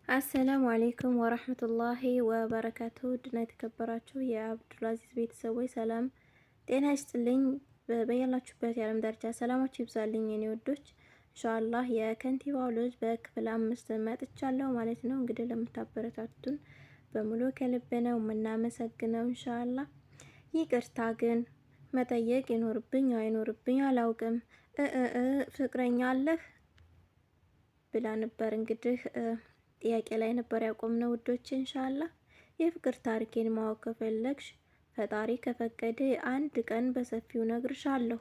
አሰላሙ አሌይኩም ወረህመቱላሂ ወበረካቱ ድና የተከበራችሁ የአብዱልአዚዝ ቤተሰቦች ሰላም ጤና ይስጥልኝ። በያላችሁበት የዓለም ዳርቻ ሰላማችሁ ይብዛልኝ የኔ ወዶች። ኢንሻአላህ የከንቲባው ልጅ በክፍል 5 መጥቻለሁ ማለት ነው። እንግዲህ ለምታበረታቱን በሙሉ ከልብ ነው የምናመሰግነው። ኢንሻአላህ ይቅርታ ግን መጠየቅ ይኖርብኝ አይኖርብኝ አላውቅም። ፍቅረኛ አለህ ብላ ነበር እንግዲህ ጥያቄ ላይ ነበር ያቆምነው ውዶች። ኢንሻአላህ የፍቅር ታሪኬን ማወቅ ከፈለግሽ ፈጣሪ ከፈቀደ አንድ ቀን በሰፊው ነግርሻለሁ።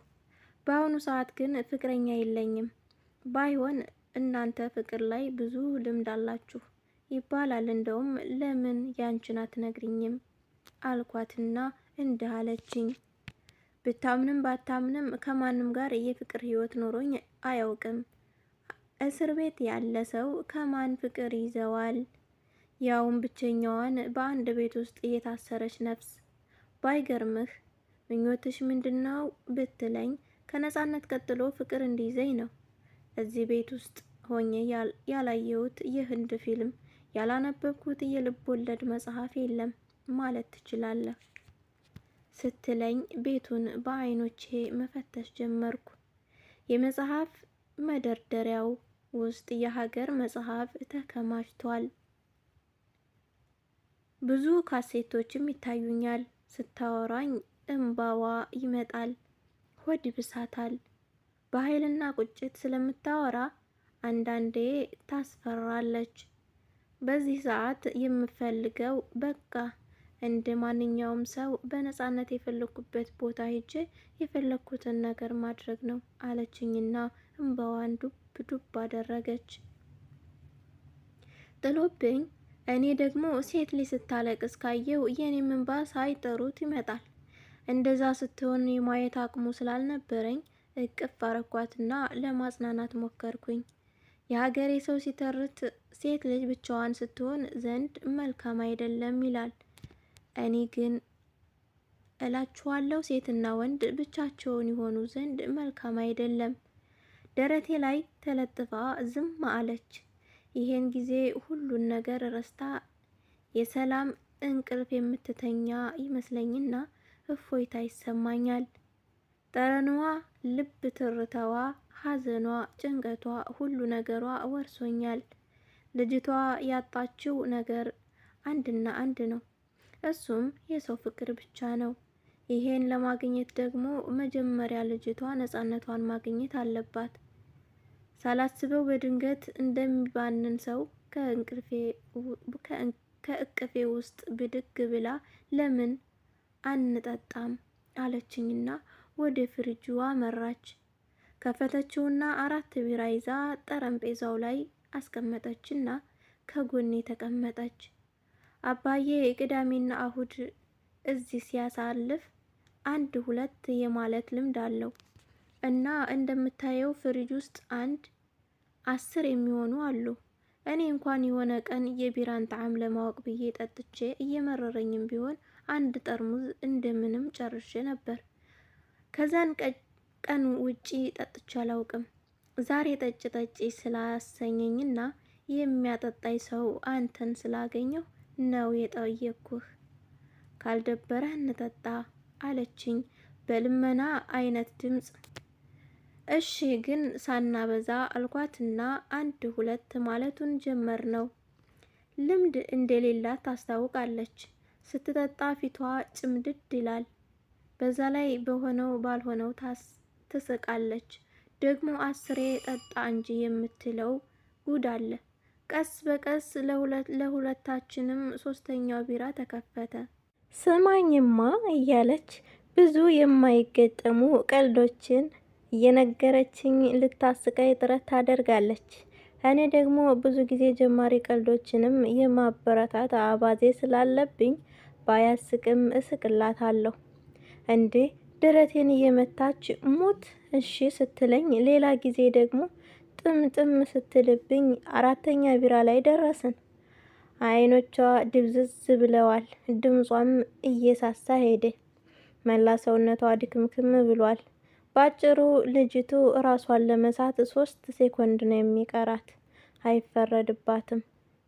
በአሁኑ ሰዓት ግን ፍቅረኛ የለኝም። ባይሆን እናንተ ፍቅር ላይ ብዙ ልምድ አላችሁ ይባላል። እንደውም ለምን ያንቺን አትነግሪኝም አልኳትና እንዲህ አለችኝ። ብታምንም ባታምንም ከማንም ጋር የፍቅር ህይወት ኖሮኝ አያውቅም። እስር ቤት ያለ ሰው ከማን ፍቅር ይዘዋል? ያውም ብቸኛዋን በአንድ ቤት ውስጥ የታሰረች ነፍስ። ባይገርምህ ምኞትሽ ምንድነው ብትለኝ ከነጻነት ቀጥሎ ፍቅር እንዲይዘኝ ነው። እዚህ ቤት ውስጥ ሆኜ ያላየሁት የህንድ ፊልም፣ ያላነበብኩት የልብ ወለድ መጽሐፍ የለም ማለት ትችላለህ ስትለኝ ቤቱን በአይኖቼ መፈተሽ ጀመርኩ። የመጽሐፍ መደርደሪያው ውስጥ የሀገር መጽሐፍ ተከማችቷል። ብዙ ካሴቶችም ይታዩኛል። ስታወራኝ እንባዋ ይመጣል፣ ሆድ ይብሳታል። በኃይልና ቁጭት ስለምታወራ አንዳንዴ ታስፈራለች። በዚህ ሰዓት የምፈልገው በቃ እንደ ማንኛውም ሰው በነጻነት የፈለኩበት ቦታ ሄጄ የፈለኩትን ነገር ማድረግ ነው አለችኝና እንባዋን ዱብ ዱብ አደረገች። ጥሎብኝ እኔ ደግሞ ሴት ልጅ ስታለቅስ ካየው የኔም እንባ ሳይጠሩት ይመጣል። እንደዛ ስትሆን የማየት አቅሙ ስላልነበረኝ እቅፍ አረኳትና ለማጽናናት ሞከርኩኝ። የሀገሬ ሰው ሲተርት ሴት ልጅ ብቻዋን ስትሆን ዘንድ መልካም አይደለም ይላል። እኔ ግን እላችኋለሁ ሴትና ወንድ ብቻቸውን የሆኑ ዘንድ መልካም አይደለም። ደረቴ ላይ ተለጥፋ ዝም አለች። ይሄን ጊዜ ሁሉን ነገር ረስታ የሰላም እንቅልፍ የምትተኛ ይመስለኝና እፎይታ ይሰማኛል። ጠረኗ፣ ልብ ትርታዋ፣ ሐዘኗ፣ ጭንቀቷ፣ ሁሉ ነገሯ ወርሶኛል። ልጅቷ ያጣችው ነገር አንድና አንድ ነው። እሱም የሰው ፍቅር ብቻ ነው። ይሄን ለማግኘት ደግሞ መጀመሪያ ልጅቷ ነጻነቷን ማግኘት አለባት። ሳላስበው በድንገት እንደሚባንን ሰው ከእቅፌ ውስጥ ብድግ ብላ ለምን አንጠጣም አለችኝና ወደ ፍሪጁ አመራች። ከፈተችውና 4 ቢራ ይዛ ጠረጴዛው ላይ አስቀመጠችና ከጎኔ ተቀመጠች። አባዬ ቅዳሜና እሁድ እዚህ ሲያሳልፍ 1-2 የማለት ልምድ አለው እና እንደምታየው ፍሪጅ ውስጥ 10 የሚሆኑ አሉ። እኔ እንኳን የሆነ ቀን የቢራን ጣዕም ለማወቅ ብዬ ጠጥቼ እየመረረኝም ቢሆን 1 ጠርሙዝ እንደምንም ጨርሼ ነበር። ከዛን ቀን ውጪ ጠጥቼ አላውቅም። ዛሬ ጠጭ ጠጪ ስላሰኘኝና የሚያጠጣኝ ሰው አንተን ስላገኘው ነው የጠየኩህ። ካልደበረህ እንጠጣ አለችኝ በልመና አይነት ድምፅ። እሺ ግን ሳናበዛ አልኳትና 1-2 ማለቱን ጀመር ነው። ልምድ እንደሌላት ታስታውቃለች። ስትጠጣ ፊቷ ጭምድድ ይላል። በዛ ላይ በሆነው ባልሆነው ትስቃለች። ደግሞ 10 ጠጣ እንጂ የምትለው ጉድ አለ። ቀስ በቀስ ለሁለታችንም 3ኛው ቢራ ተከፈተ። ስማኝማ እያለች ብዙ የማይገጠሙ ቀልዶችን እየነገረችኝ ልታስቀይ ጥረት ታደርጋለች። እኔ ደግሞ ብዙ ጊዜ ጀማሪ ቀልዶችንም የማበረታት አባዜ ስላለብኝ ባያስቅም እስቅላታለሁ። እንዴ ደረቴን እየመታች ሙት እሺ ስትለኝ፣ ሌላ ጊዜ ደግሞ ጥምጥም ስትልብኝ 4ኛ ቢራ ላይ ደረስን። አይኖቿ ድብዝዝ ብለዋል። ድምጿም እየሳሳ ሄደ። መላ ሰውነቷ ድክምክም ብሏል። ባጭሩ ልጅቱ ራሷን ለመሳት 3 ሴኮንድ ነው የሚቀራት። አይፈረድባትም።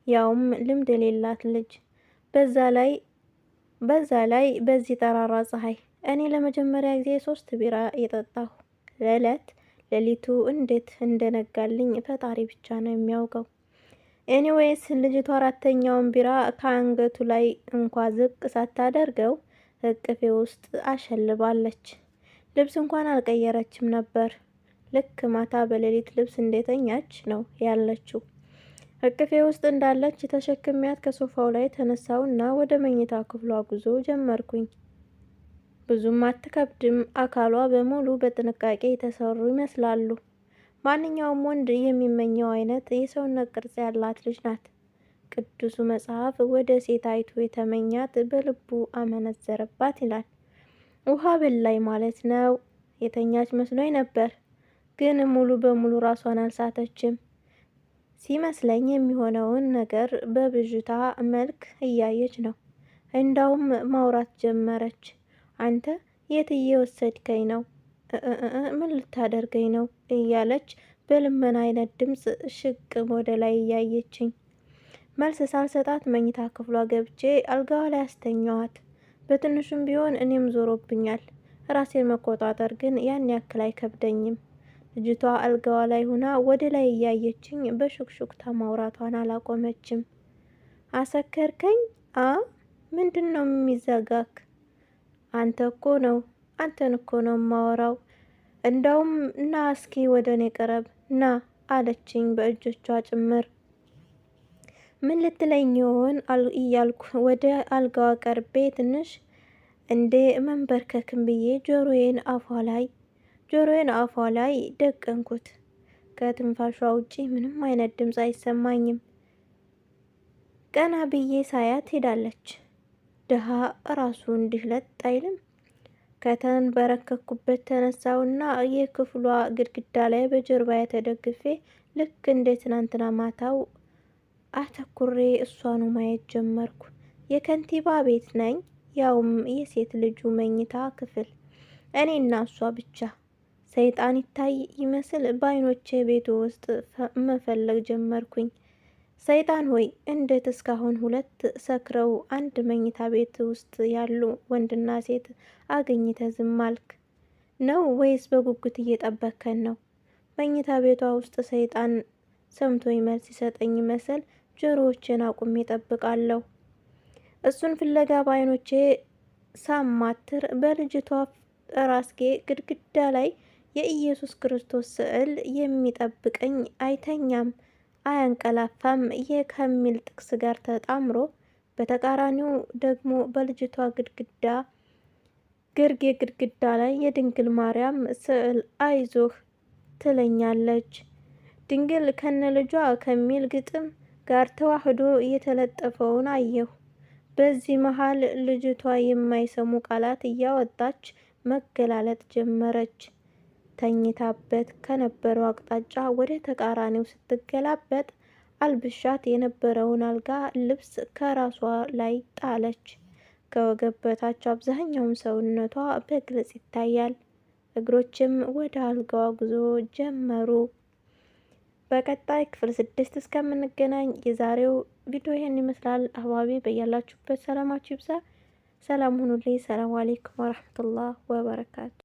ያውም ልምድ የሌላት ልጅ። በዛ ላይ በዚህ ጠራራ ፀሐይ። እኔ ለመጀመሪያ ጊዜ 3 ቢራ የጠጣሁ ሌሊቱ እንዴት እንደነጋልኝ ፈጣሪ ብቻ ነው የሚያውቀው። ኤኒዌይስ ልጅቷ 4ተኛውን ቢራ ከአንገቱ ላይ እንኳ ዝቅ ሳታደርገው እቅፌ ውስጥ አሸልባለች። ልብስ እንኳን አልቀየረችም ነበር። ልክ ማታ በሌሊት ልብስ እንደተኛች ነው ያለችው። እቅፌ ውስጥ እንዳለች ተሸክሚያት ከሶፋው ላይ ተነሳውና ወደ መኝታ ክፍሏ ጉዞ ጀመርኩኝ። ብዙም አትከብድም። አካሏ በሙሉ በጥንቃቄ የተሰሩ ይመስላሉ። ማንኛውም ወንድ የሚመኘው አይነት የሰውነት ቅርጽ ያላት ልጅ ናት። ቅዱሱ መጽሐፍ ወደ ሴት አይቶ የተመኛት በልቡ አመነዘረባት ይላል። ውሃ በላይ ማለት ነው። የተኛች መስሎኝ ነበር፣ ግን ሙሉ በሙሉ ራሷን አልሳተችም። ሲመስለኝ የሚሆነውን ነገር በብዥታ መልክ እያየች ነው። እንዳውም ማውራት ጀመረች። አንተ የት እየወሰድከኝ ነው? ምን ልታደርገኝ ነው? እያለች በልመና አይነት ድምፅ ሽቅብ ወደ ላይ እያየችኝ። መልስ ሳልሰጣት መኝታ ክፍሏ ገብቼ አልጋዋ ላይ አስተኛዋት። በትንሹም ቢሆን እኔም ዞሮብኛል። ራሴን መቆጣጠር ግን ያን ያክል አይከብደኝም። ልጅቷ አልጋዋ ላይ ሆና ወደ ላይ እያየችኝ በሹክሹክታ ማውራቷን አላቆመችም። አሰከርከኝ? ምንድን ነው የሚዘጋክ? አንተን እኮ ነው ማወራው። እንዳውም ና እስኪ ወደ እኔ ቀረብ ና አለችኝ በእጆቿ ጭምር። ምን ልትለኝ ይሆን እያልኩ ወደ አልጋዋ ቀርቤ ትንሽ እንደ መንበርከክም ብዬ ጆሮዬን አፏ ላይ ደቀንኩት። ከትንፋሿ ውጪ ምንም አይነት ድምፅ አይሰማኝም። ቀና ብዬ ሳያት ሄዳለች። ድሃ ራሱ እንዲህ ለጥ አይልም። ከተንበረከኩበት ተነሳውና የክፍሏ ግድግዳ ላይ በጀርባ ተደግፌ ልክ እንደ ትናንትና ማታው አተኩሬ እሷኑ ማየት ጀመርኩ። የከንቲባ ቤት ነኝ፣ ያውም የሴት ልጁ መኝታ ክፍል። እኔና እሷ ብቻ። ሰይጣን ይታይ ይመስል በአይኖቼ ቤቱ ውስጥ መፈለግ ጀመርኩኝ። ሰይጣን ሆይ እንዴት እስካሁን 2 ሰክረው አንድ መኝታ ቤት ውስጥ ያሉ ወንድና ሴት አገኝተ ዝም አልክ ነው ወይስ በጉጉት እየጠበከን ነው? መኝታ ቤቷ ውስጥ ሰይጣን ሰምቶኝ መልስ ሲሰጠኝ መሰል ጆሮዎቼን አቁሜ እጠብቃለሁ። እሱን ፍለጋ በአይኖቼ ሳማትር በልጅቷ ራስጌ ግድግዳ ላይ የኢየሱስ ክርስቶስ ስዕል የሚጠብቀኝ አይተኛም አያንቀላፋም ከሚል ጥቅስ ጋር ተጣምሮ፣ በተቃራኒው ደግሞ በልጅቷ ግርጌ ግድግዳ ላይ የድንግል ማርያም ስዕል አይዞህ ትለኛለች። ድንግል ከነ ልጇ ከሚል ግጥም ጋር ተዋህዶ የተለጠፈውን አየሁ። በዚህ መሃል ልጅቷ የማይሰሙ ቃላት እያወጣች መገላለጥ ጀመረች። ተኝታበት ከነበረው አቅጣጫ ወደ ተቃራኒው ስትገላበጥ አልብሻት የነበረውን አልጋ ልብስ ከራሷ ላይ ጣለች። ከወገብ በታች አብዛኛውን ሰውነቷ በግልጽ ይታያል። እግሮችም ወደ አልጋዋ ጉዞ ጀመሩ። በቀጣይ ክፍል 6 እስከምንገናኝ የዛሬው ቪዲዮ ይሄን ይመስላል። አህባቢ በያላችሁበት ሰላማችሁ ይብዛ። ሰላም ሁኑልኝ። ሰላም አለይኩም ወራህመቱላህ ወበረካቱ።